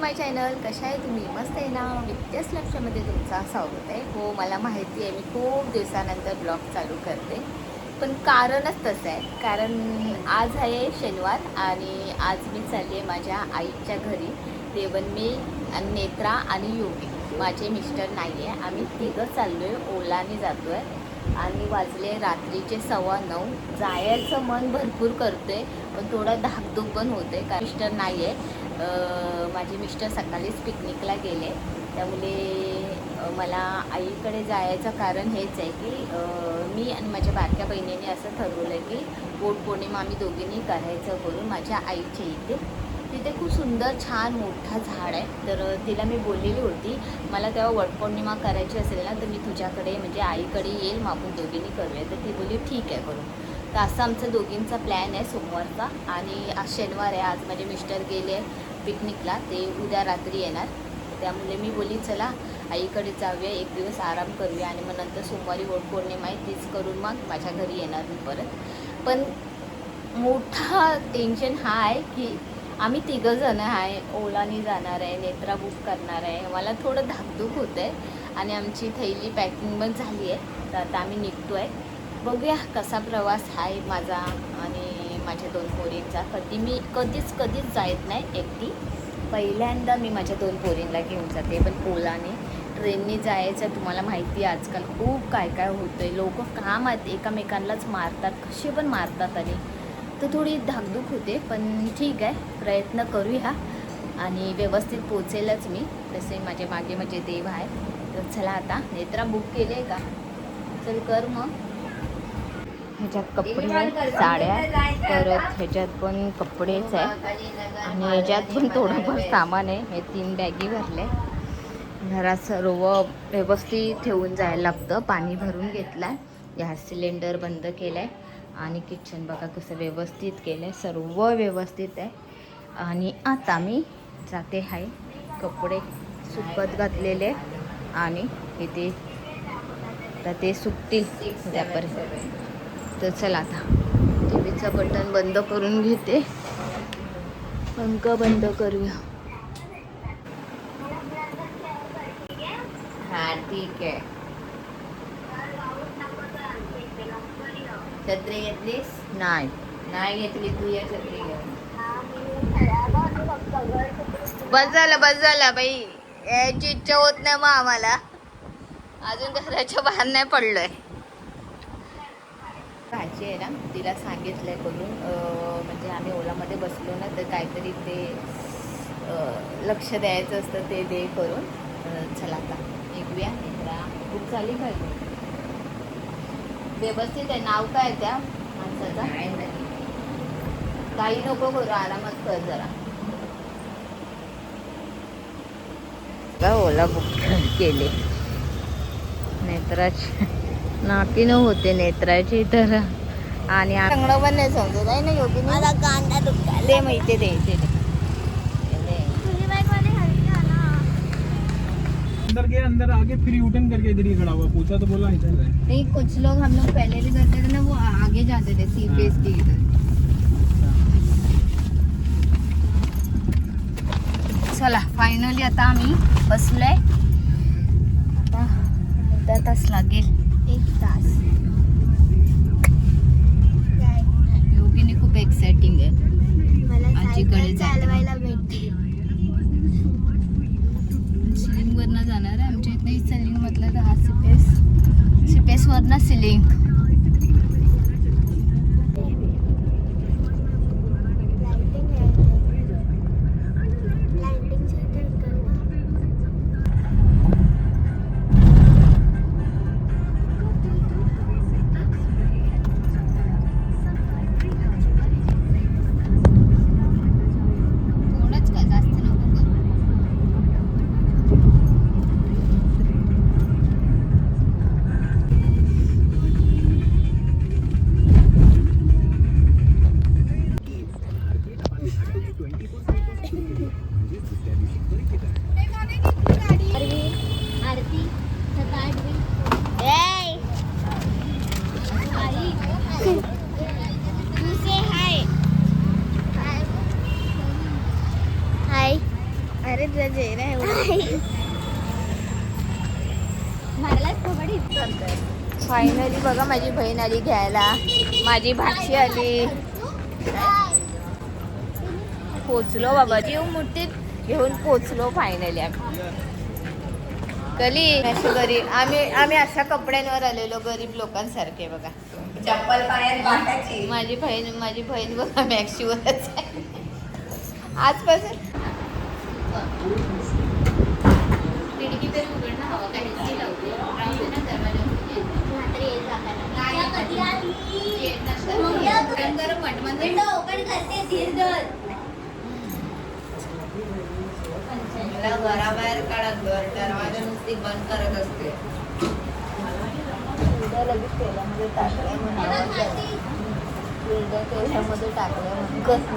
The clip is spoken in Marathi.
माय चॅनल. कशा आहे तुम्ही? मस्त आहे ना? विद्यास लक्षामध्ये तुमचं स्वागत आहे. हो, मला माहिती आहे मी खूप दिवसानंतर ब्लॉग चालू करते, पण कारणच तसं आहे. कारण आज आहे शनिवार आणि आज मी चालली आहे माझ्या आईच्या घरी. तेव्हा मी नेत्रा आणि योगी, माझे मिस्टर नाही आहे, आम्ही तिघं चाललो आहे. ओलाने जातो आहे आणि वाजले रात्रीचे 9:15. जायचं मन भरपूर करते, पण थोडं धाकधूक पण होते कारण मिस्टर नाही आहे. माझे मिस्टर सकाळीच पिकनिकला गेले, त्यामुळे मला आईकडे जायचं कारण हेच आहे की मी आणि माझ्या बारक्या बहिणीने असं ठरवलं आहे की वटपौर्णिमा आम्ही दोघींनी करायचं करून माझ्या आईच्या इथे. तिथे खूप सुंदर छान मोठा झाड आहे, तर तिला मी बोललेली होती मला तेव्हा वटपौर्णिमा करायची असेल ना तर मी तुझ्याकडे म्हणजे आईकडे येईल, मग आपण दोघींनी करूया. तर ती बोलली ठीक आहे करू. तर असं आमचा दोघींचा प्लॅन आहे सोमवारचा. आणि आज शनिवार आहे, आज माझे मिस्टर गेले पिकनिकला, ते उद्या रात्री येणार. त्यामुळे मी बोलली चला आईकडे जाऊया, एक दिवस आराम करूया आणि मग नंतर सोमवारी वटपौर्णिमा आहे तीच करून मग माझ्या घरी येणार मी परत. पण मोठा टेन्शन हा आहे की आम्ही तिघंजणं आहे, ओलानी जाणार आहे, नेत्रा बुक करणार आहे. मला थोडं धाकधूक होतं आहे आणि आमची थैली पॅकिंग पण झाली आहे, तर आता आम्ही निघतो आहे. बघूया कसा प्रवास आहे माझा आणि माझ्या 2 पोरींचा. कधीच जात नाही एकटी, पहिल्यांदा मी माझ्या 2 पोरींना घेऊन जाते, पण ओलाने. ट्रेनने जायचं तुम्हाला माहिती आहे आजकाल खूप काय काय होतं आहे. लोक काम आहेत एकमेकांनाच मारतात, कसे पण मारतात, आणि तर थोडी धाकधूक होते. पण ठीक आहे, प्रयत्न करूया आणि व्यवस्थित पोचेलच मी. तसे माझे मागे म्हणजे देव आहे. तर चला आता नेत्रा बुक केली आहे का? चल कर मग. ह्याच्यात कपडे आहेत, साड्या, परत ह्याच्यात पण कपडेच आहे आणि ह्याच्यात पण थोडंफार सामान आहे. हे 3 बॅगी भरले. घरात सर्व व्यवस्थित ठेवून जायला लागतं. पाणी भरून घेतलं आहे, गॅस सिलेंडर बंद केलं आहे आणि किचन बघा कसं व्यवस्थित केलं आहे, सर्व व्यवस्थित आहे. आणि आता मी जाते आहे, कपडे सुकत घातलेले आणि इथे आता ते सुकतील त्यापर्यंत. तर चला आता टी व्हीचं बटन बंद करून घेते, पंखा बंद करूया. हा ठीक आहे. छत्री घेतलीस? नाही घेतली. तू या छत्री घे. बस झाला बाई, याची इच्छा होत नाही मग आम्हाला. अजून घराच्या बाहेर नाही पडलोय. भाजी आहे ना, तिला सांगितलंय करून म्हणजे आम्ही ओलामध्ये बसलो ना तर काहीतरी ते लक्ष द्यायचं असतं, ते दे करून. चला आता निघूया. नेत्रा बुक झाली पाहिजे व्यवस्थित आहे. नाव काय त्या माणसाचा? काही नको करू, आरामात कर जरा. ओला बुक केले. नेत्राची नाकी न होते नेत्राची तर. आणि चांगलं पण नाही समजत आहे ना योगी. मला कांदा दुखला ते माहिती दे. अंदर आगे फिर यूटर्न करके इधर ही खड़ा हुआ, पूछा तो बोला इधर है। नहीं, कुछ लोग हम लोग पहले भी करते थे ना, वो आगे जाते थे सी फेस के इधर. चला फायनली आता आम्ही बसलोय. आता अर्धा तास लागेल, 1 तास. योगीने खूप एक्साइटिंग आहे, आजीकडे चालवायला भेटते. सिलिंग वरनं जाणार आहे आमच्या इथे. सिलिंग म्हटलं तर हा सिपेस वरनं सिलिंग. तेरा चेहरा है फायनली बघा माझी बहीण आली घ्यायला, माझी भाची आली. पोचलो बाबा, जीव मुठीत घेऊन पोचलो फायनली आम्ही. कली अशी गरीब आम्ही अशा कपड्यांवर आलेलो गरीब लोकांसारखे बघा. चप्पल पायात बाटाची. माझी बहीण बघा मॅक्सीवरच आहे आजपासून. खिडकी तरी उघड ना, हवा काहीच लावते राहू दे ना दरवाजा. मला घराबाहेर काढा, दरवाजा नुसती बंद करत असते. लगेच तेलामध्ये टाकलंय म्हणून तेलामध्ये टाकलंय म्हणून कसं